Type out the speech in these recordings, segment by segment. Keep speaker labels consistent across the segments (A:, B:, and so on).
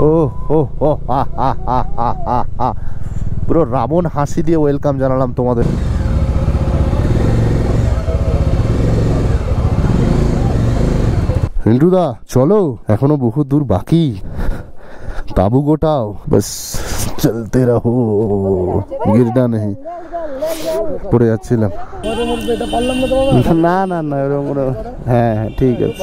A: ও ও ও হা হা হা হা হা হা, পুরো রাবণ হাসি দিয়ে ওয়েলকাম জানালাম তোমাদের। হিন্টুদা চলো, এখনো বহু দূর বাকি, তাবু গোটাও, বাস চলতে রহো, গিরনা নেই। পড়ে যাচ্ছিলাম, না না না এরকম। হ্যাঁ হ্যাঁ ঠিক আছে।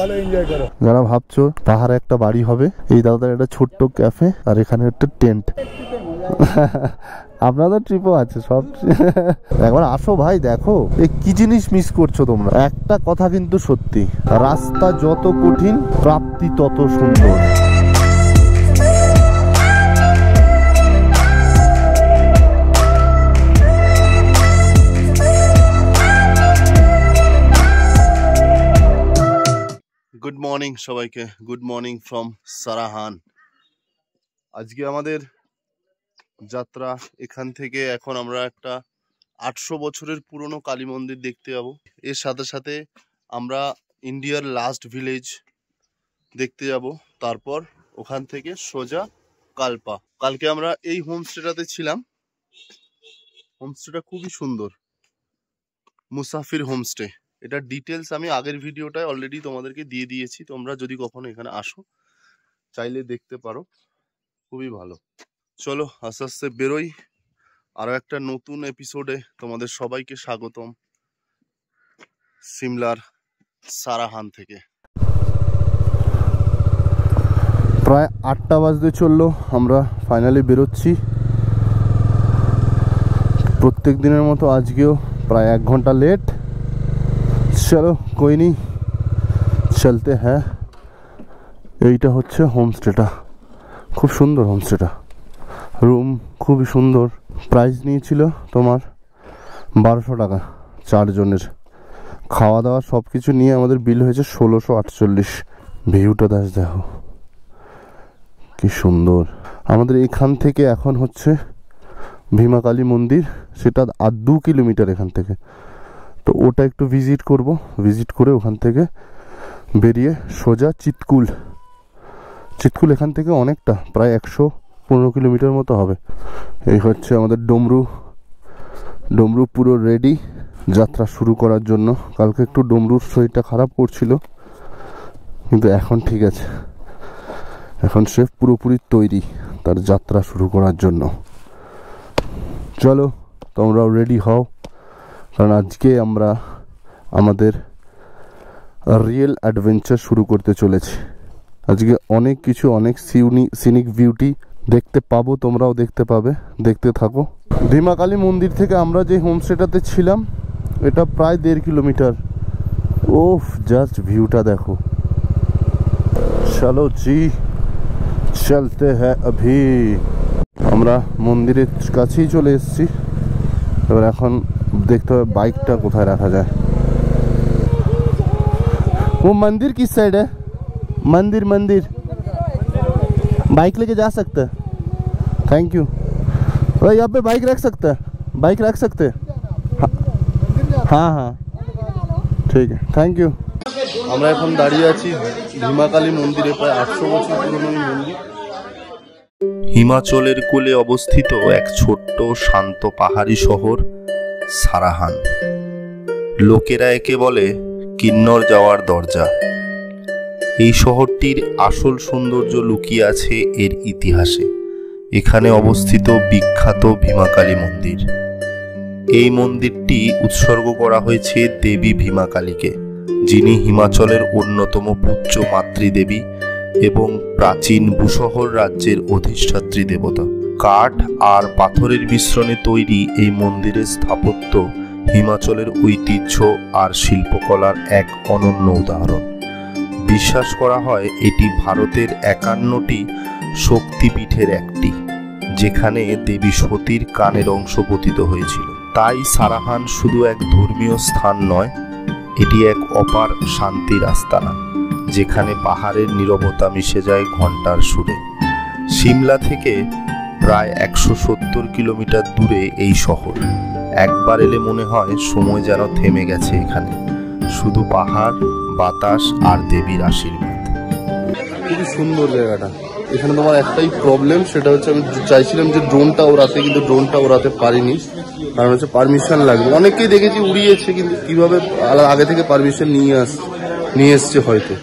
A: যারা ভাবছো পাহাড়ে একটা বাড়ি হবে, এই দাদার একটা ছোট্ট ক্যাফে আর এখানে একটা টেন্ট। আপনাদের ট্রিপও আছে সব। একবার আসো ভাই, দেখো এই কি জিনিস মিস করছো তোমরা। একটা কথা কিন্তু সত্যি, রাস্তা যত কঠিন প্রাপ্তি তত সুন্দর। গুড মর্নিং সবাইকে, গুড মর্নিং ফ্রম সারাহান। আজকে আমাদের যাত্রা এখান থেকে। এখন আমরা একটা 800 বছরের পুরনো কালী মন্দির দেখতে যাবো। এর সাথে সাথে আমরা ইন্ডিয়ার লাস্ট ভিলেজ দেখতে যাব। তারপর ওখান থেকে সোজা কালপা। কালকে আমরা এই হোমস্টেটাতে ছিলাম। হোমস্টেটা খুবই সুন্দর, মুসাফির হোমস্টে। এটা ডিটেলস আমি আগের ভিডিওটায় অলরেডি তোমাদেরকে দিয়ে দিয়েছি। তোমরা যদি কখনো এখানে আসো চাইলে দেখতে পারো, খুবই ভালো। চলো আস্তে আস্তে বেরোই। আরো একটা নতুন এপিসোডে তোমাদের সবাইকে স্বাগতম সিমলার সারাহান থেকে। প্রায় 8টা বাজতে চললো, আমরা ফাইনালি বেরোচ্ছি। প্রত্যেক দিনের মতো আজকেও প্রায় 1 ঘন্টা লেট। চলো কোই নি, চলতে হ্যাঁ। এইটা হচ্ছে হোমস্টেটা, খুব সুন্দর হোমস্টেটা। রুম খুবই সুন্দর। প্রাইস নিয়েছিল তোমার 1200 টাকা 4 জনের। খাওয়া দাওয়া সব কিছু নিয়ে আমাদের বিল হয়েছে 1648। ভিউটা দেখো কি সুন্দর। আমাদের এখান থেকে এখন হচ্ছে ভীমাকালী মন্দির, সেটা 2 কিলোমিটার এখান থেকে। তো ওটা একটু ভিজিট করব, ভিজিট করে ওখান থেকে বেরিয়ে সোজা চিৎকুল। চিৎকুল এখান থেকে অনেকটা, প্রায় 115 কিলোমিটার মতো হবে। এই হচ্ছে আমাদের ডমরু। ডমরু পুরো রেডি যাত্রা শুরু করার জন্য। কালকে একটু ডমরুর শরীরটা খারাপ করছিল, কিন্তু এখন ঠিক আছে। এখন সে পুরোপুরি তৈরি তার যাত্রা শুরু করার জন্য। চলো তোমরাও রেডি হও, কারণ আজকে আমরা আমাদের রিয়েল অ্যাডভেঞ্চার শুরু করতে চলেছি। আজকে অনেক কিছু, অনেক সিনিক বিউটি দেখতে পাবো, তোমরাও দেখতে পাবে। দেখতে থাকো। ভীমাকালী মন্দির থেকে আমরা যে হোমস্টেটাতে ছিলাম এটা প্রায় 1.5 কিলোমিটার। ওফ, জাস্ট ভিউটা দেখো। চলো জি চলতে হ্যাঁ অভি। আমরা মন্দিরের কাছেই চলে এসেছি। এবার এখন দেখতে হবে বাইকটা কোথায় রাখা যায়। वो मंदिर किस साइड है? मंदिर मंदिर बाइक लेके जा सकते हैं? Thank you. भाई यहाँ पे बाइक रख सकते हैं? बाइक रख सकते हैं? हाँ हाँ ठीक है, थैंक यू। আমরা এখন দাঁড়িয়ে আছি ভীমাকালী মন্দিরে, প্রায় 800 বছর পুরনো এই মন্দির।
B: হিমাচলের কোলে অবস্থিত এক ছোট্ট শান্ত পাহাড়ি শহর সারাহান। লোকেরা একে বলে কিন্নর যাওয়ার দরজা। এই শহরটির আসল সৌন্দর্য লুকিয়ে আছে এর ইতিহাসে। এখানে অবস্থিত বিখ্যাত ভীমাকালী মন্দির। এই মন্দিরটি উৎসর্গ করা হয়েছে দেবী ভীমাকালীকে, যিনি হিমাচলের অন্যতম পূজ্য মাতৃদেবী এবং প্রাচীন বুশহর রাজ্যের অধিষ্ঠাত্রী দেবতা। কাঠ আর পাথরের মিশ্রণে তৈরি এই মন্দিরের স্থাপত্য হিমাচলের ঐতিহ্য আর শিল্পকলার এক অনন্য উদাহরণ। বিশ্বাস করা হয় এটি ভারতের 51টি শক্তিপীঠের একটি, যেখানে দেবী সতীর কানের অংশ পতিত হয়েছিল। তাই সারাহান শুধু এক ধর্মীয় স্থান নয়, এটি এক অপার শান্তির আস্তানা, যেখানে পাহাড়ের নীরবতা মিশে যায় ঘন্টার সুরে। সিমলা থেকে প্রায় 170 কিলোমিটার দূরে এই শহর। একবার এলে মনে হয় সময় যেন থেমে গেছে এখানে। শুধু পাহাড়, বাতাস আর দেবীর আশীর্বাদ।
A: খুবই সুন্দর জায়গাটা। এখানে তোমার একটাই প্রবলেম, সেটা হচ্ছে আমি চাইছিলাম যে ড্রোনটা ওড়াতে, কিন্তু ড্রোনটা ওড়াতে পারিনি, কারণ হচ্ছে পারমিশন লাগবে। অনেকেই দেখেছি উড়িয়েছে, কিন্তু কিভাবে আগে থেকে পারমিশন নিয়ে এসছে হয়তো।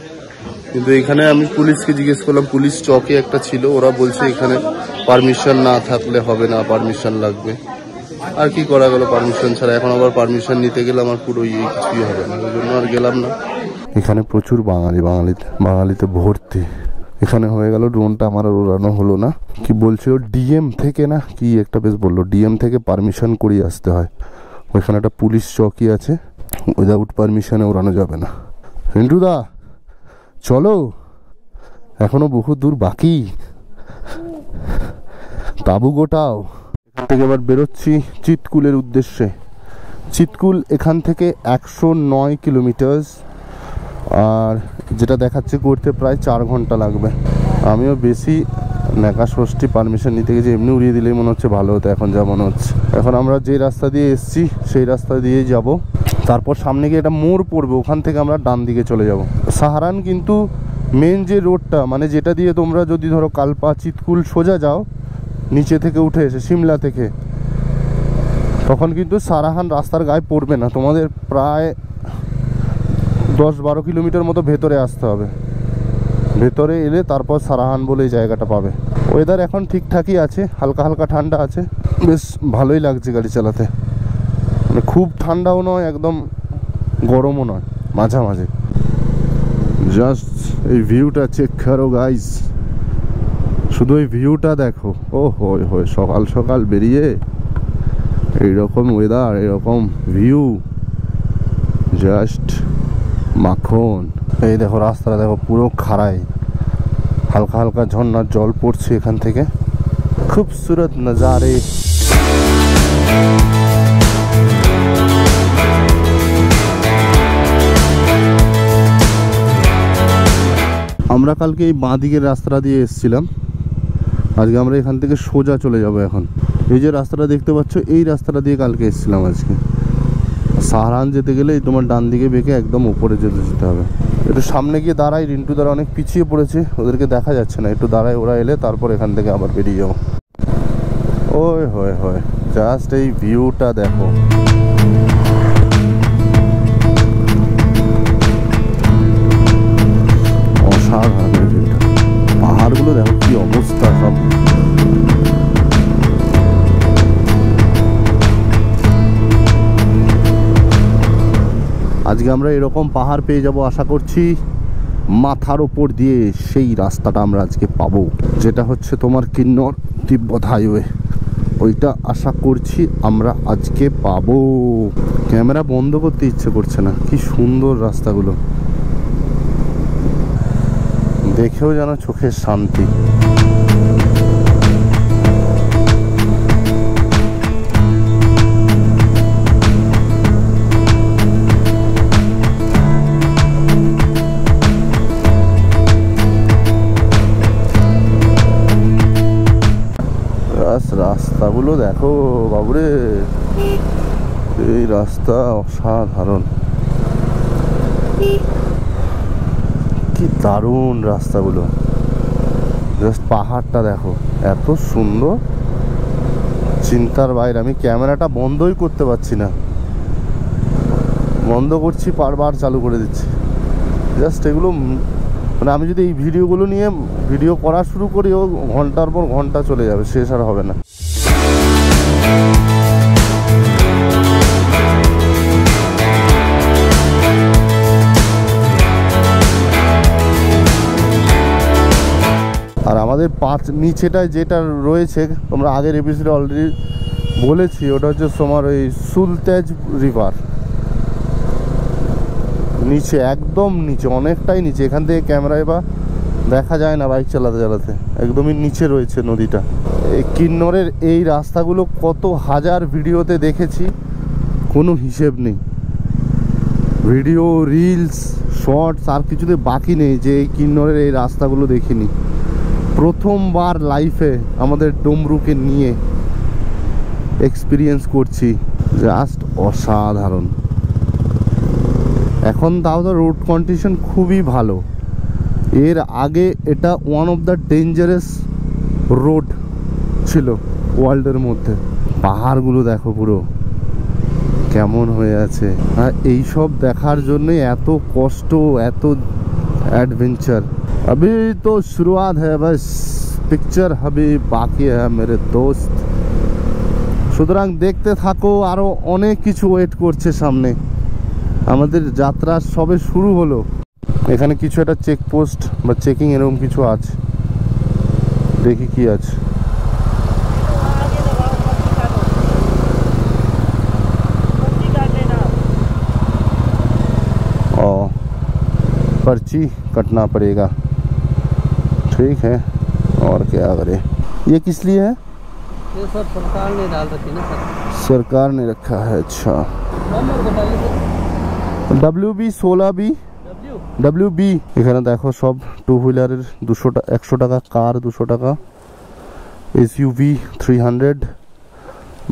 A: কিন্তু এখানে আমি পুলিশকে জিজ্ঞেস করলাম, পুলিশ চকে একটা ছিল, ওরা বলছে এখানে পারমিশন না থাকলে হবে না, পারমিশন লাগবে। আর কি করা গেল পারমিশন ছাড়া, এখন আবার পারমিশন নিতে গেলে আমার পুরো কিছুই হবে না, ওই জন্য আর গেলাম না। এখানে প্রচুর বাঙালিতে ভর্তি। এখানে হয়ে গেল, ড্রোনটা আমার আর উড়ানো হলো না। কি বলছিল ডিএম থেকে না কি একটা বেশ বললো, ডিএম থেকে পারমিশন করিয়ে আসতে হয়। ওইখানে একটা পুলিশ চকি আছে, উইদাউট পারমিশনে উড়ানো যাবে না। রিন্টুদা চলো, এখনো বহু দূর বাকি, তাবু গোটাও। এখান থেকে এবার বেরোচ্ছি চিতকুলের উদ্দেশ্যে। চিতকুল এখান থেকে 109 কিলোমিটার, আর যেটা দেখাচ্ছে করতে প্রায় 4 ঘন্টা লাগবে। আমিও বেশি নেকা ষষ্ঠী পারমিশন নিতে গেছি, এমনি উড়িয়ে দিলেই মনে হচ্ছে ভালো হতো এখন যা মনে হচ্ছে। এখন আমরা যে রাস্তা দিয়ে এসছি সেই রাস্তা দিয়েই যাব, তারপর সামনে গিয়ে একটা মোড় পড়বে, ওখান থেকে আমরা ডান দিকে চলে যাব। সাহারান কিন্তু মেন যে রোডটা, মানে যেটা দিয়ে তোমরা যদি ধরো কালপা চিতকুল সোজা যাও নিচে থেকে উঠে এসে সিমলা থেকে, তখন কিন্তু সারাহান রাস্তার গায়ে পড়বে না, তোমাদের প্রায় 10-12 কিলোমিটার মতো ভেতরে আসতে হবে। ভেতরে এলে তারপর সারাহান বলে এই জায়গাটা পাবে। ওয়েদার এখন ঠিকঠাকই আছে, হালকা হালকা ঠান্ডা আছে, বেশ ভালোই লাগছে গাড়ি চালাতে। মানে খুব ঠান্ডাও নয়, একদম গরমও নয়, মাঝামাঝি। জাস্ট এই ভিউটা চেক করো গাইস, শুধু এই ভিউটা দেখো। ও হয় সকাল সকাল বেরিয়ে এইরকম ওয়েদার, এরকম ভিউ, জাস্ট মাখন। এই দেখো রাস্তাটা দেখো পুরো খাড়াই, হালকা হালকা ঝর্ণার জল পড়ছে এখান থেকে, খুবসুরত নজারে। আমরা কালকে এই বাঁ দিকের রাস্তাটা দিয়ে এসেছিলাম, আজকে আমরা এখান থেকে সোজা চলে যাব। এখন এই যে রাস্তাটা দেখতে পাচ্ছ, এই রাস্তাটা দিয়ে কালকে এসেছিলাম আজকে। সাহারান যেতে গেলে তোমার ডান দিকে বেঁকে একদম উপরে যেতে হবে। একটু সামনে গিয়ে দাঁড়াই, রিন্টু দ্বারা অনেক পিছিয়ে পড়েছে, ওদেরকে দেখা যাচ্ছে না, একটু দাঁড়ায়, ওরা এলে তারপর এখান থেকে আবার বেরিয়ে যাবো। ওই হয় জাস্ট এই ভিউটা দেখো, অসাধারণ ভিউটা। পাহাড়গুলো দেখো কি অবস্থা সব। আজকে আমরা এরকম পাহাড় পেয়ে যাব আশা করছি, মাথার ওপর দিয়ে সেই রাস্তাটা আমরা আজকে পাবো, যেটা হচ্ছে তোমার কিন্নর তিব্বত হাইওয়ে। ওইটা আশা করছি আমরা আজকে পাবো। ক্যামেরা বন্ধ করতে ইচ্ছে করছে না, কি সুন্দর রাস্তাগুলো, দেখেও যেন চোখের শান্তি। রাস্তাগুলো দেখো বাবুরে, এই রাস্তা অসাধারণ, কি দারুণ রাস্তাগুলো। জাস্ট পাহাড়টা দেখো এত সুন্দর, চিন্তার বাইরে। আমি ক্যামেরাটা বন্ধই করতে পারছি না, বন্ধ করছি বারবার চালু করে দিচ্ছি। জাস্ট এগুলো মানে আমি যদি এই ভিডিওগুলো নিয়ে ভিডিও করা শুরু করি, ও ঘন্টার পর ঘন্টা চলে যাবে, শেষ আর হবে না। আর আমাদের নিচেটায় যেটা রয়েছে, তোমরা আগের এপিসোডে অলরেডি বলেছি, ওটা হচ্ছে তোমার ওই সুলতেজ রিভার। নিচে, একদম নিচে, অনেকটাই নিচে, এখান থেকে ক্যামেরায় বা দেখা যায় না বাইক চালাতে চালাতে, একদমই নিচে রয়েছে নদীটা। এই কিন্নরের এই রাস্তাগুলো কত হাজার ভিডিওতে দেখেছি, কোনো হিসেব নেই। ভিডিও, রিলস, শর্টস আর কিছুতে বাকি নেই যে এই কিন্নরের এই রাস্তাগুলো দেখিনি। প্রথমবার লাইফে আমাদের ডমরুকে নিয়ে এক্সপিরিয়েন্স করছি, জাস্ট অসাধারণ। এখন তাও তো রোড কন্ডিশন খুবই ভালো, এর আগে এটা one of the dangerous road ছিল ওয়ার্ল্ডের মধ্যে। পাহাড়গুলো দেখো পুরো কেমন হয়ে আছে। আর এইসব দেখার জন্যই এত কষ্ট, এত एडवेंचर। अभी तो शुरुआत है, बस पिक्चर अभी बाकी है मेरे दोस्त। সুতরাং দেখতে থাকো, আরো অনেক কিছু ওয়েট করছে সামনে। আমাদের যাত্রা সবে শুরু হলো। এখানে কিছু একটা চেকপোস্ট বা চেকিং এরকম কিছু আছে, দেখি কি আছে। पर्ची कटना पड़ेगा, ठीक है, और क्या करे। ये किस लिए है?
C: ये सर सरकार ने डाल रखी ना सर।
A: सरकार ने रखा है, अच्छा। WB 16B WB। এখানে দেখো সব টু হুইলারের 100 টাকা, কার 200 টাকা, SUV 300,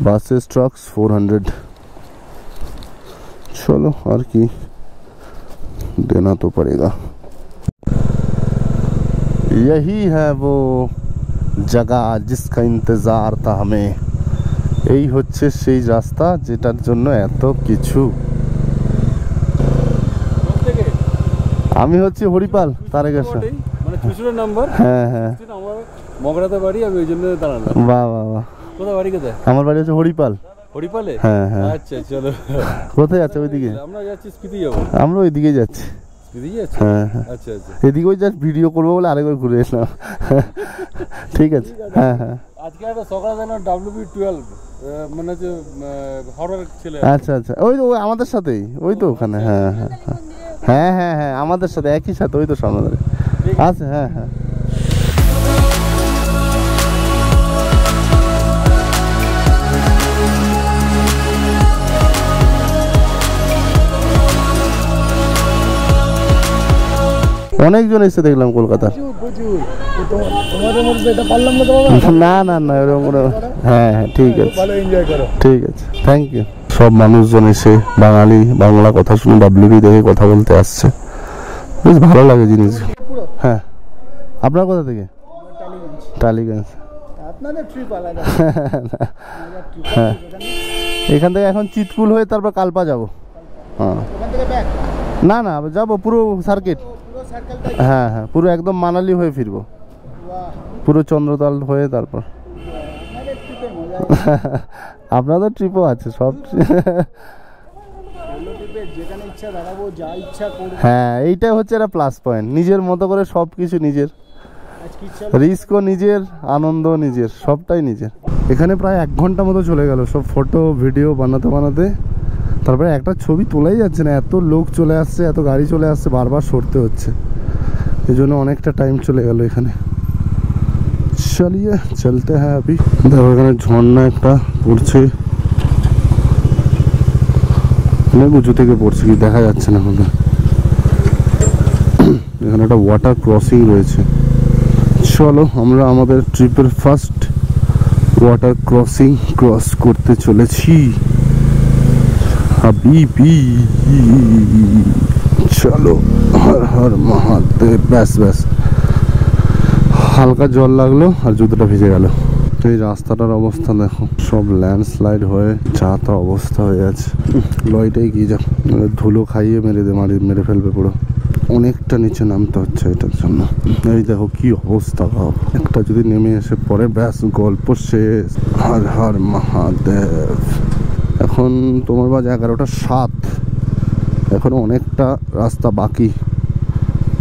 A: বাসেস ট্রাক্স 400। चलो और की देना तो पड़ेगा। यही है वो जगह जिसका इंतजार था हमें। এই হচ্ছে সেই রাস্তা যেটার জন্য এত কিছু। আমি হচ্ছে হরিপাল তারেকেশ্বর,
C: মানে চুচুড়া নাম্বার।
A: হ্যাঁ হ্যাঁ,
C: আমার মগরাতে বাড়ি, আমি ওই জন্য দাঁড়ালাম।
A: বাহ বাহ বাহ।
C: কোথায় বাড়ি? কোথায়?
A: আমার বাড়ি হচ্ছে হরিপাল।
C: হরিপালে?
A: হ্যাঁ হ্যাঁ।
C: আচ্ছা চলো।
A: কোথায় যাচ্ছে? ওইদিকে
C: আমরা যাচ্ছি, স্পিতি যাবো।
A: আমরা ওইদিকে যাচ্ছি।
C: স্পিতি যাচ্ছি?
A: হ্যাঁ হ্যাঁ।
C: আচ্ছা আচ্ছা।
A: এদিকে ওই জাস্ট ভিডিও করবো বলে আরেকবার ঘুরে এলাম। ঠিক আছে, হ্যাঁ হ্যাঁ।
C: আজকে একটা সকালে যেন WB12 মানে হচ্ছে হরর ছেলে।
A: আচ্ছা আচ্ছা, ওই তো আমাদের সাথেই, ওই তো ওখানে। হ্যাঁ হ্যাঁ হ্যাঁ হ্যাঁ হ্যাঁ, আমাদের সাথে একই সাথে, ওই তো সামনে আচ্ছা। হ্যাঁ হ্যাঁ। অনেকজন এসে দেখলাম কলকাতা।
C: তোমাদের মধ্যে এটা পারলাম না তো বাবা।
A: না না না, এরকম কোনো। হ্যাঁ হ্যাঁ, ঠিক আছে,
C: ভালো এনজয় করো।
A: ঠিক আছে, থ্যাংক ইউ। সব মানুষজন এসে বাঙালি বাংলা কথা শুনে WB দেখে কথা বলতে আসছে, বেশ ভালো লাগে জিনিস। হ্যাঁ, আপনার কোথা থেকে? টালিগঞ্জ।
C: আপনাদের ট্রিপ আলাদা।
A: হ্যাঁ, এখান থেকে এখন চিতপুল হয়ে তারপর কালপা যাব। হ্যাঁ, না না যাবো পুরো সার্কিট। হ্যাঁ হ্যাঁ, পুরো একদম মানালি হয়ে ফিরবো, পুরো চন্দ্রতাল হয়ে তারপর। আপনাদের ট্রিপও আছে সব। হ্যাঁ, এইটাই হচ্ছে একটা প্লাস পয়েন্ট, নিজের মতো করে সব কিছু নিজের, রিস্কও নিজের, আনন্দ নিজের, সবটাই নিজের। এখানে প্রায় 1 ঘন্টা মতো চলে গেল সব ফটো ভিডিও বানাতে বানাতে। তারপরে একটা ছবি তোলাই যাচ্ছে না, এত লোক চলে আসছে, এত গাড়ি চলে আসছে, বারবার সরতে হচ্ছে, এই জন্য অনেকটা টাইম চলে গেল এখানে। চলিয়ে চলতে হ্যাঁ। আবি দেখো এখানে ঝর্ণা একটা পড়ছে, অনেক উঁচু থেকে পড়ছে, কি দেখা যাচ্ছে না এখন। এখানে একটা ওয়াটার ক্রসিং রয়েছে। চলো আমরা আমাদের ট্রিপের ফার্স্ট ওয়াটার ক্রসিং ক্রস করতে চলেছি। হাবিবি চলো, হর হর মহাদেব। ব্যাস ব্যাস, হালকা জল লাগলো আর জুতোটা ভিজে গেল। এই রাস্তাটার অবস্থা দেখো, সব ল্যান্ডস্লাইড হয়ে যা তা অবস্থা হয়ে আছে। লয়টাই গিয়ে যা, ধুলো খাইয়ে মেরে ফেলবে পুরো। অনেকটা নিচে নামতে হচ্ছে এটার জন্য। এই দেখো কি অবস্থা, ভাব একটা যদি নেমে এসে পরে ব্যাস গল্প শেষ। হর হর মহাদেব। এখন তোমার বাজে 11:07, এখন অনেকটা রাস্তা বাকি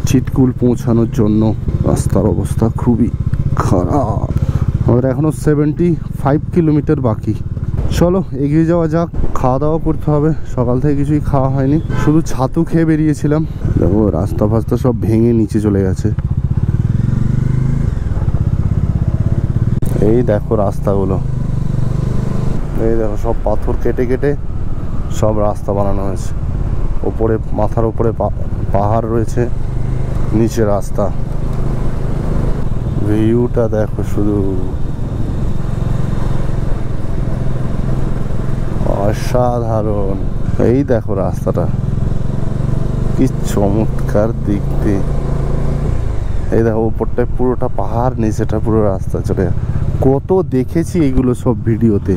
A: চিতকুল পৌঁছানোর জন্য। রাস্তার অবস্থা খুবই খারাপ। আমাদের এখনো 75 কিলোমিটার বাকি। চলো এগিয়ে যাওয়া যাক। খাওয়া দাওয়া করতে হবে, সকাল থেকে কিছুই খাওয়া হয়নি, শুধু ছাতু খেয়ে বেরিয়েছিলাম। দেখো রাস্তা ফাস্তা সব ভেঙে নিচে চলে গেছে। এই দেখো রাস্তাগুলো, এই দেখো সব পাথর কেটে কেটে সব রাস্তা বানানো হয়েছে। ওপরে মাথার উপরে পাহাড় রয়েছে, নিচে রাস্তা। ভিউটা দেখো শুধু, অসাধারণ। এই দেখো রাস্তাটা কি চমৎকার দেখতে। এই দেখো উপরটায় পুরোটা পাহাড়, নিচেটা পুরো রাস্তা চলে। কত দেখেছি এগুলো সব ভিডিওতে।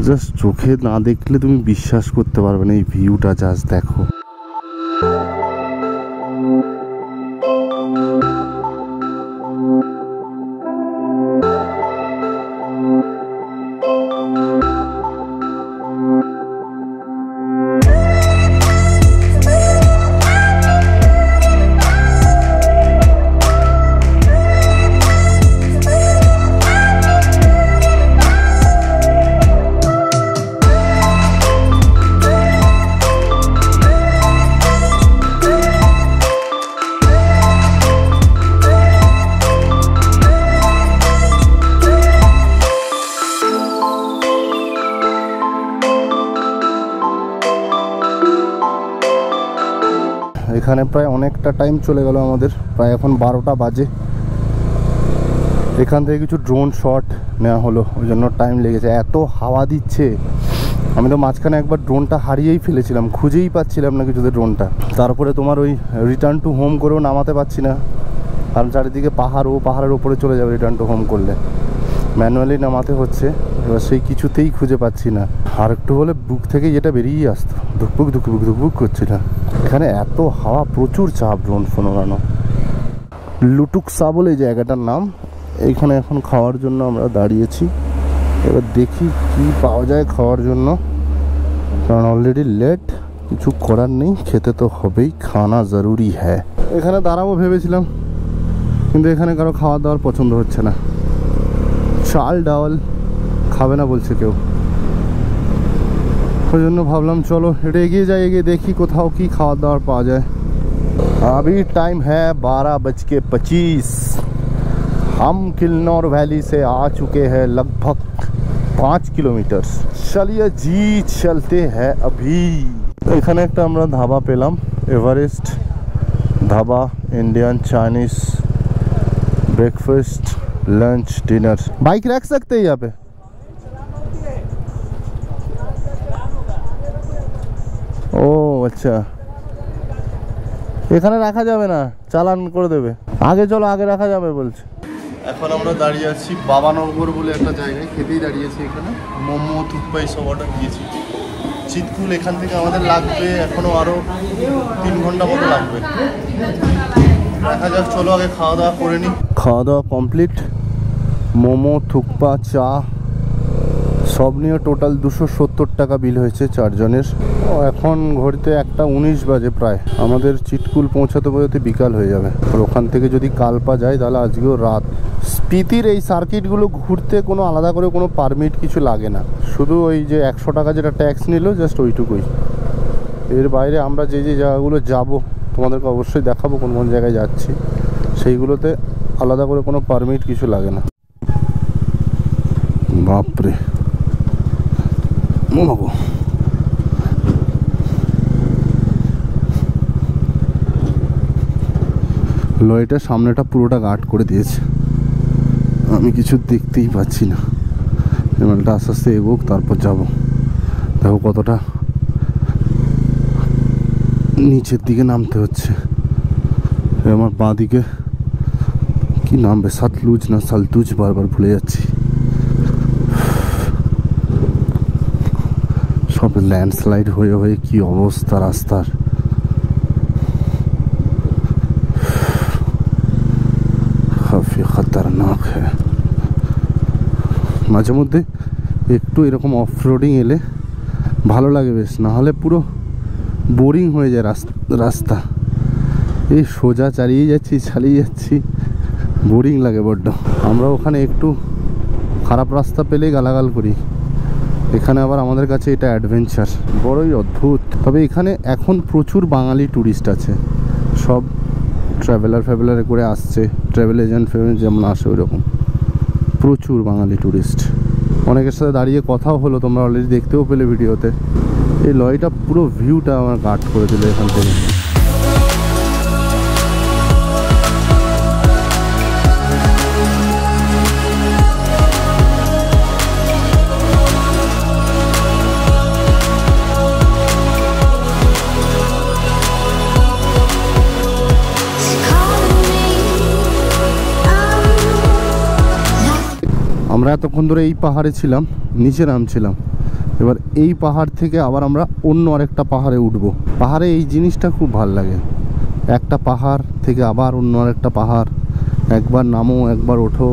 A: জাস্ট চোখে না দেখলে তুমি বিশ্বাস করতে পারবে না এই ভিউটা। জাস্ট দেখো। এখানে প্রায় অনেকটা টাইম চলে গেল আমাদের, প্রায় এখন 12টা বাজে। এখান থেকে কিছু ড্রোন শট নেওয়া হলো, ওই জন্য টাইম লেগেছে। এত হাওয়া দিচ্ছে, আমি তো মাঝখানে একবার ড্রোনটা হারিয়েই ফেলেছিলাম, খুঁজেই পাচ্ছিলাম না কিছুতে ড্রোনটা। তারপরে তোমার ওই রিটার্ন টু হোম করেও নামাতে পারছি না, কারণ চারিদিকে পাহাড়, ও পাহাড়ের ওপরে চলে যাবে রিটার্ন টু হোম করলে। ম্যানুয়ালি নামাতে হচ্ছে, এবার সেই কিছুতেই খুঁজে পাচ্ছি না। আর একটু হলে বুক থেকে যেটা বেরিয়েই আসতো, ধুকপুক ধুকপুক ধুকপুক করছিল। এখানে এত হাওয়া, প্রচুর চাপ ড্রোন ফোন ওড়ানো। লুটুকসা বলে জায়গাটার নাম। এইখানে এখন খাওয়ার জন্য আমরা দাঁড়িয়েছি। এবার দেখি কি পাওয়া যায় খাওয়ার জন্য, কারণ অলরেডি লেট, কিছু করার নেই, খেতে তো হবেই, খানা জরুরি হ্যাঁ। এখানে দাঁড়াবো ভেবেছিলাম, কিন্তু এখানে কারো খাওয়া দাওয়ার পছন্দ হচ্ছে না। চাল ডাল খাবে না বলছে কেউ, ওই জন্য ভাবলাম চলো এটা এগিয়ে যাই, এগিয়ে দেখি কোথাও কি খাওয়া দাওয়ার পাওয়া যায়। अभी टाइम है 12:25। हम किन्नौर वैली से आ चुके हैं लगभग 5 किलोमीटर। चलिए जी चलते हैं अभी। এখানে একটা আমরা ধাবা পেলাম, Everest dhaba, Indian Chinese breakfast lunch dinner. Bike रख सकते हैं यहाँ पे? ও আচ্ছা, এখানে রাখা যাবে না, চালান করে দেবে। আগে চলো, আগে রাখা যাবে বলছে। এখন আমরা দাঁড়িয়ে আছি বাবানগর বলে একটা জায়গায়, খেতেই দাঁড়িয়েছি এখানে। মোমো থুপ্পা এইসব অর্ডার দিয়েছি। চিতকুল এখান থেকে আমাদের লাগবে এখনও আরও 3 ঘন্টা মতো লাগবে। দেখা যাক, চলো আগে খাওয়া দাওয়া করে নিই। খাওয়া দাওয়া কমপ্লিট, মোমো থুপ্পা চা সব নিয়ে টোটাল 270 টাকা বিল হয়েছে 4 জনের। এখন ঘড়িতে 1:19 বাজে প্রায়। আমাদের চিটকুল পৌঁছাতে পৌঁছাতে বিকাল হয়ে যাবে, আর ওখান থেকে যদি কালপা যায় তাহলে আজকেও রাত। স্পিতির এই সার্কিটগুলো ঘুরতে কোনো আলাদা করে কোনো পারমিট কিছু লাগে না, শুধু ওই যে 100 টাকা যেটা ট্যাক্স নিল, জাস্ট ওইটুকুই। এর বাইরে আমরা যে যে জায়গাগুলো যাব তোমাদেরকে অবশ্যই দেখাবো কোন কোন জায়গায় যাচ্ছি, সেইগুলোতে আলাদা করে কোনো পারমিট কিছু লাগে না। বাপরে মাগো, লরিটার সামনেটা পুরোটা গার্ড করে দিয়েছে, আমি কিছু দেখতেই পাচ্ছি না। এমালটা আস্তে আস্তে এগোক, তারপর যাব। দেখো কতটা নিচের দিকে নামতে হচ্ছে। আমার বাঁ দিকে কি নামবে, সাতলুজ না সালতুজ, বারবার ভুলে যাচ্ছি। সব ল্যান্ডস্লাইড হয়ে হয়ে কি অবস্থা রাস্তার। কাফি খতরনাক হ্যাঁ। মাঝে মধ্যে একটু এরকম অফ রোডিং এলে ভালো লাগে বেশ, না হলে পুরো বোরিং হয়ে যায় রাস্তা। এই সোজা চালিয়ে যাচ্ছি, বোরিং লাগে বড্ড। আমরা ওখানে একটু খারাপ রাস্তা পেলেই গালাগাল করি, এখানে আবার আমাদের কাছে এটা অ্যাডভেঞ্চার, বড়ই অদ্ভুত। তবে এখানে এখন প্রচুর বাঙালি ট্যুরিস্ট আছে, সব ট্রাভেলারে করে আসছে, ট্রাভেল এজেন্ট যেমন আসে ওই রকম প্রচুর বাঙালি ট্যুরিস্ট। অনেকের সাথে দাঁড়িয়ে কথাও হলো, তোমরা অলরেডি দেখতেও পেলে ভিডিওতে। এই লরিটা পুরো ভিউটা আমার গার্ড করে দিল এখান থেকে। আমরা এতক্ষণ ধরে এই পাহাড়ে ছিলাম, নিচে নামছিলাম, এবার এই পাহাড় থেকে আবার আমরা অন্য আরেকটা পাহাড়ে উঠব। পাহাড়ে এই জিনিসটা খুব ভালো লাগে, একটা পাহাড় থেকে আবার অন্য আরেকটা পাহাড়, একবার নামো একবার ওঠো,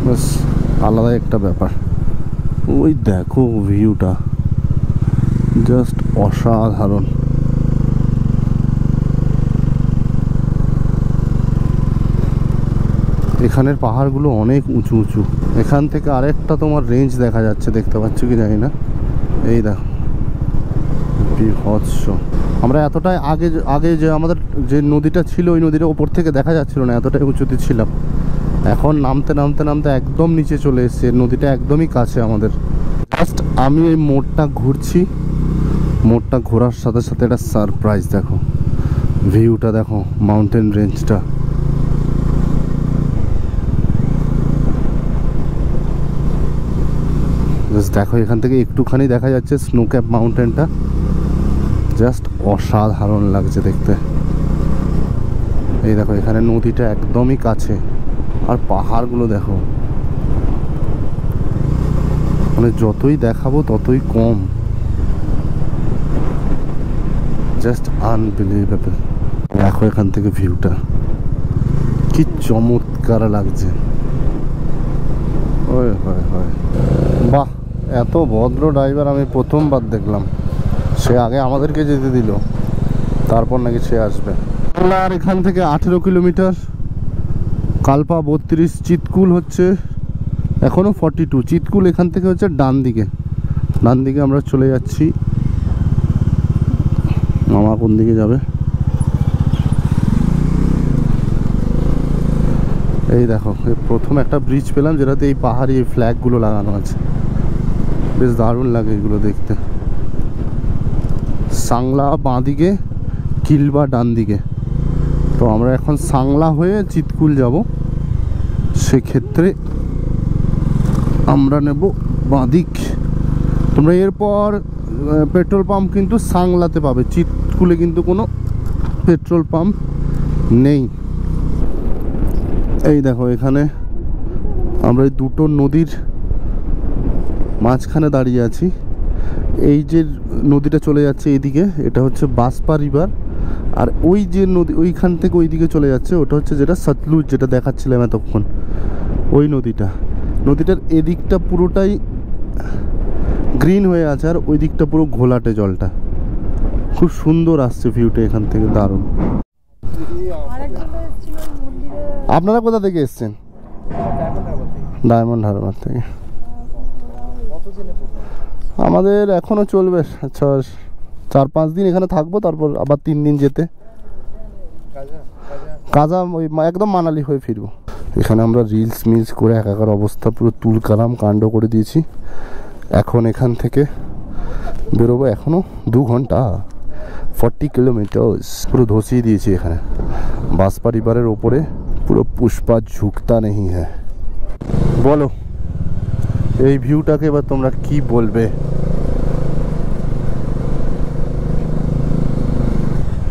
A: বাস আলাদা একটা ব্যাপার। ওই দেখো ভিউটা জাস্ট অসাধারণ। এখানের পাহাড়গুলো অনেক উঁচু উঁচু। এখান থেকে আরেকটা তোমার রেঞ্জ দেখা যাচ্ছে, দেখতে পাচ্ছ কি জানি না, এই দেখো বিভৎস। আমরা এতটাই আগে যে আমাদের যে নদীটা ছিল ওই নদীটা ওপর থেকে দেখা যাচ্ছিল না, এতটাই উঁচুতে ছিলাম। এখন নামতে নামতে নামতে একদম নিচে চলে এসেছে, নদীটা একদমই কাছে আমাদের। জাস্ট আমি এই মোড়টা ঘুরছি, মোড়টা ঘোরার সাথে সাথে একটা সারপ্রাইজ দেখো, ভিউটা দেখো, মাউন্টেন রেঞ্জটা। জাস্ট দেখো এখান থেকে একটুখানি দেখা যাচ্ছে স্নো ক্যাপ মাউন্টেনটা, জাস্ট অসাধারণ লাগছে দেখতে। এই দেখো এখানে নদীটা একদমই কাছে, আর পাহাড়গুলো দেখো, মানে যতই দেখাবো ততই কম, জাস্ট আনবিলিভেবল। দেখো এখান থেকে ভিউটা কি চমৎকার লাগছে। ওই হয় হয়, বাহ, এত ভদ্র ড্রাইভার আমি প্রথমবার দেখলাম। সে আগে আমাদেরকে যেতে দিল, তারপর নাকি সে আসবে। আর এখান থেকে 18 কিলোমিটার, কালপা 32, চিতকুল হচ্ছে এখনও 42। চিতকুল এখান থেকে হচ্ছে ডান দিকে, ডান দিকে আমরা চলে যাচ্ছি। মামা কোন দিকে যাবে? এই দেখো প্রথম একটা ব্রিজ পেলাম যেটাতে এই পাহাড়ি এই ফ্ল্যাগগুলো লাগানো আছে, বেশ দারুণ লাগে এগুলো দেখতে। সাংলা বাঁ দিকে, কিলবা ডান দিকে। তো আমরা এখন সাংলা হয়ে চিতকুল যাব, সেক্ষেত্রে আমরা নেব বাঁ দিক। তোমরা এরপর পেট্রোল পাম্প কিন্তু সাংলাতে পাবে, চিতকুলে কিন্তু কোনো পেট্রোল পাম্প নেই। এই দেখো এখানে আমরা এই দুটো নদীর মাঝখানে দাঁড়িয়ে আছি। এই যে নদীটা চলে যাচ্ছে এইদিকে, এটা হচ্ছে বাসপা রিভার, আর ওই যে নদী ওইখান থেকে ওইদিকে চলে যাচ্ছে ওটা হচ্ছে যেটা সতলুজ, যেটা দেখাচ্ছিলাম এতক্ষণ, ওই নদীটা। নদীটার এদিকটা পুরোটাই গ্রিন হয়ে আছে, আর ওই দিকটা পুরো ঘোলাটে জলটা। খুব সুন্দর আসছে ভিউটা এখান থেকে, দারুণ। আপনারা কোথা থেকে এসছেন? ডায়মন্ড হারবার থেকে। আমাদের এখনো চলবে 4-5 দিন এখানে থাকবো, তারপর আবার 3 দিন যেতে, কাজা ওই একদম মানালি হয়ে ফিরবো। এখানে আমরা রিলস মিলস করে একাকার অবস্থা, পুরো তুলকালাম কাণ্ড করে দিয়েছি। এখন এখান থেকে বেরোবো, এখনো 2 ঘন্টা, 40 কিলোমিটার্স পুরো ধসিয়ে দিয়েছি এখানে। বাসপা রিভারের ওপরে পুরো পুষ্পা ঝুঁকতা নেই হ্যাঁ। বলো এই ভিউটাকে এবার তোমরা কি বলবে?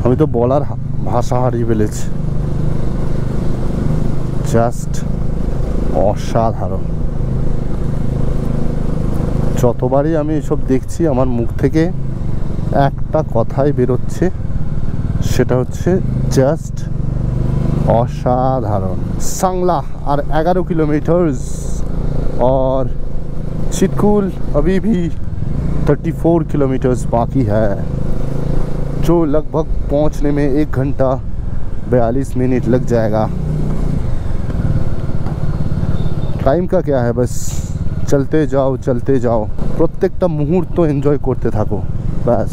A: আমি তো বলার ভাষা হারিয়ে ফেলেছি, জাস্ট অসাধারণ। যতবারই আমি এসব দেখছি আমার মুখ থেকে একটা কথাই বেরোচ্ছে, সেটা হচ্ছে জাস্ট असाधारण। सांगला और 11 किलोमीटर्स और चितकुल अभी भी 34 किलोमीटर्स बाकी है, जो लगभग पहुंचने में 1 घंटा 42 मिनट लग जाएगा। टाइम का क्या है, बस चलते जाओ प्रत्येकटा मुहूर्त एनजय करते थाको, बस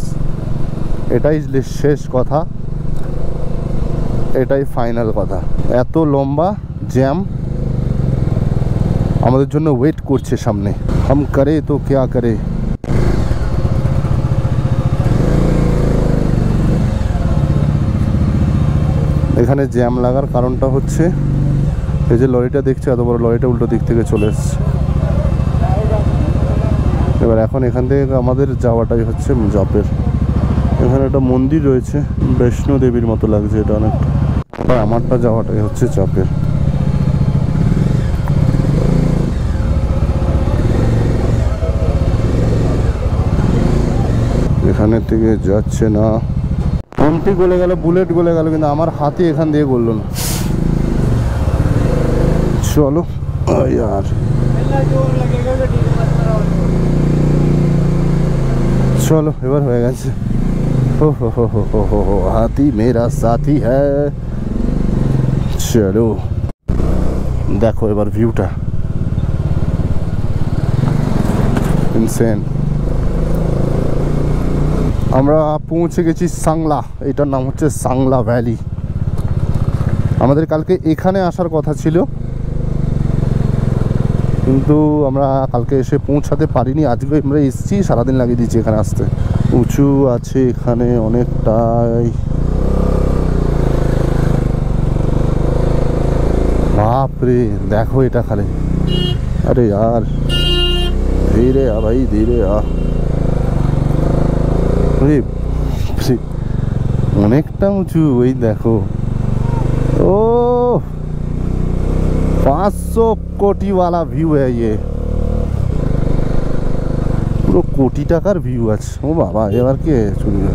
A: एटाई शेष कथा, एटाई फाइनल कथा। एत लम्बा जैम आमादेर जोन्नो वेट करछे सामने, हम करे तो क्या करे। এখানে জ্যাম লাগার কারণটা হচ্ছে এই যে লরিটা দেখছো, এত বড় লরিটা উল্টো দিক থেকে চলে এসেছে। এবার এখন এখান থেকে আমাদের যাওয়াটাই হচ্ছে জপের। এখানে একটা মন্দির রয়েছে, বৈষ্ণো দেবীর মতো লাগছে এটা অনেকটা। আমারটা যাওয়াটাই হচ্ছে জপের। এখানে থেকে যাচ্ছে না। ফোনটি গলে গেল, বুলেট গলে গেল, কিন্তু আমার হাতে এখান দিয়ে গললো না। চলো यार, চলো এবার হয়ে গেছে। ও হো হো হো হো হো হো, হাতি মেরা সাথী হ্যায়। চলো দেখো এবার ভিউটা, ইনসেন। আমরা পৌঁছে গেছি সাংলা, এটার নাম হচ্ছে সাংলা ভ্যালি। আমাদের কালকে এখানে আসার কথা ছিল, কিন্তু আমরা কালকে এসে পৌঁছাতে পারিনি। আজকে আমরা এসেছি, সারাদিন লাগিয়ে দিয়েছি এখানে আসতে। উঁচু আছে এখানে অনেকটাই, বাপরে দেখো এটা খালি। আরে यार ধীরে আ ভাই, ধীরে আ। অনেকটা উঁচু, ওই দেখো। ও 500 कोटी वाला व्यू है ये, পুরো কোটি টাকার ভিউ আছে। ও বাবা, এবার কে চলবে?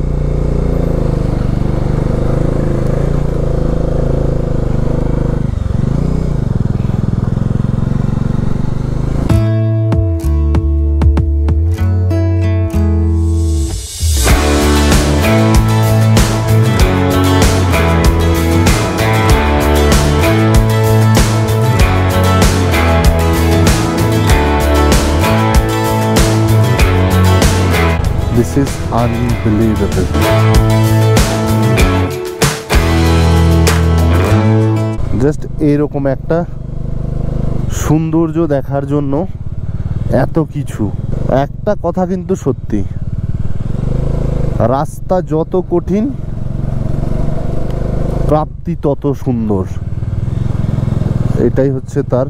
A: This is unbelievable. জাস্ট এরকম একটা সৌন্দর্য দেখার জন্য এত কিছু। একটা কথা কিন্তু সত্যি, রাস্তা যত কঠিন প্রাপ্তি তত সুন্দর। এটাই হচ্ছে তার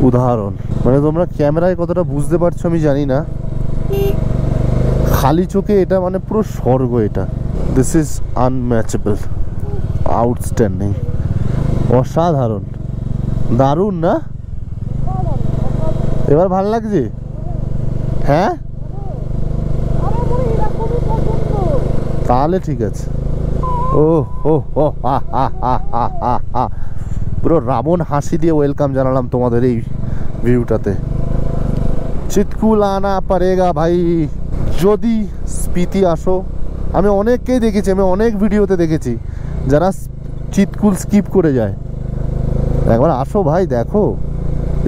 A: উদাহরণ। মানে তোমরা ক্যামেরায় কতটা বুঝতে পারছো আমি জানি না, খালি চোখে এটা মানে পুরো স্বর্গ এটা। দিস ইজ আনম্যাচেবল, আউটস্ট্যান্ডিং, অসাধারণ, দারুণ না? এবার ভাল লাগছে? হ্যাঁ, তাহলে ঠিক আছে। ও ও ও হা হা হা হা হা হা, পুরো রাবণ হাসি দিয়ে ওয়েলকাম জানালাম তোমাদের এই ভিউটাতে। চিৎকুল আনা পারেগা ভাই। যদি স্পিতি আসো, আমি অনেককেই দেখেছি, আমি অনেক ভিডিওতে দেখেছি যারা চিৎকুল স্কিপ করে যায়। একবার আসো ভাই, দেখো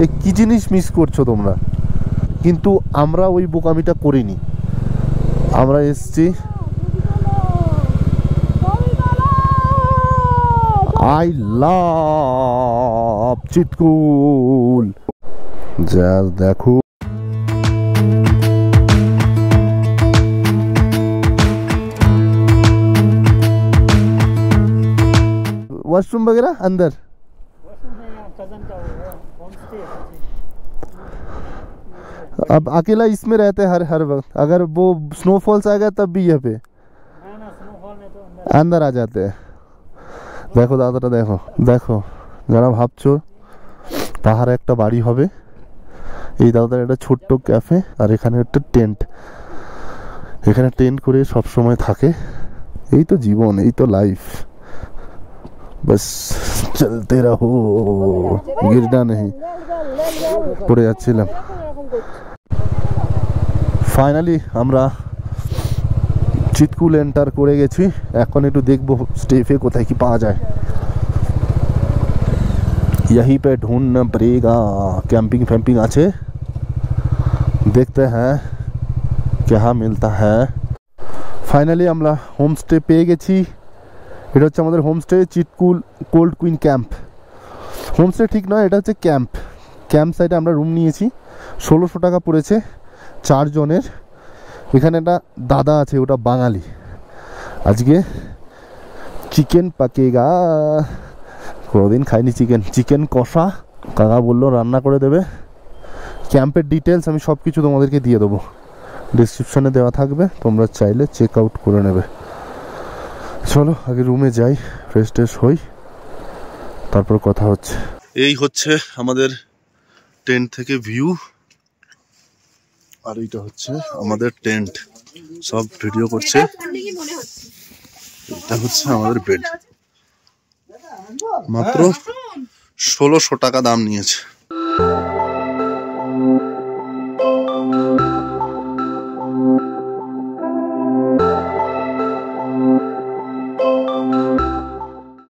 A: এই কি জিনিস মিস করছো তোমরা। কিন্তু আমরা ওই বোকামিটা করিনি, আমরা এসছি আই লাভ চিৎকুল। যা দেখো, वॉशरूम वगैरह अंदर? अब अकेला इसमें रहते हैं हर वक्त? अगर वो स्नोफॉल्स आएगा तब भी यहाँ पे अंदर आ जाते हैं। দেখো দাদাটা, দেখো দেখো, যারা ভাবছো পাহাড়ে একটা বাড়ি হবে, এই দাদার একটা ছোট্ট ক্যাফে, আর এখানে একটা টেন্ট। এখানে টেন্ট করে সব সময় থাকে। এই তো জীবন, এই তো লাইফ, বাস চলতে রহো, গিরনা নেই। পড়ে যাচ্ছিলাম। ফাইনালি আমরা চিৎকুল এন্টার করে গেছি। এখন একটু দেখবো স্টেফে কোথায় কি পাওয়া যায়। यहीं पे ढूंढना पड़ेगा, कैंपिंग फैम्पिंग আছে, দেখতে হ্যাঁ क्या मिलता है। ফাইনালি আমরা হোমস্টে পেয়ে গেছি। এটা হচ্ছে আমাদের homestay, Chitkul cold queen camp. Homestay ঠিক নয়, এটা হচ্ছে ক্যাম্প। ক্যাম্প সাইটে আমরা রুম নিয়েছি, 1600 টাকা পড়েছে 4 জনের। এখানে একটা দাদা আছে, ওটা বাঙালি। আজকে চিকেন পাকেগা, কোনোদিন খাইনি চিকেন। চিকেন কষা কাকা বললো রান্না করে দেবে। ক্যাম্পের ডিটেলস আমি সব কিছু তোমাদেরকে দিয়ে দেবো, ডিসক্রিপশানে দেওয়া থাকবে, তোমরা চাইলে চেক আউট করে নেবে। চলো আগে রুমে যাই, ফ্রেশ ট্রেশ হই, তারপর কথা হচ্ছে। এই হচ্ছে আমাদের টেন্ট থেকে ভিউ। আর এইটা হচ্ছে আমাদের টেন্ট, সব ভিডিও করছে। এটা হচ্ছে আমাদের বেড, মাত্র 1600 টাকা দাম নিয়েছে।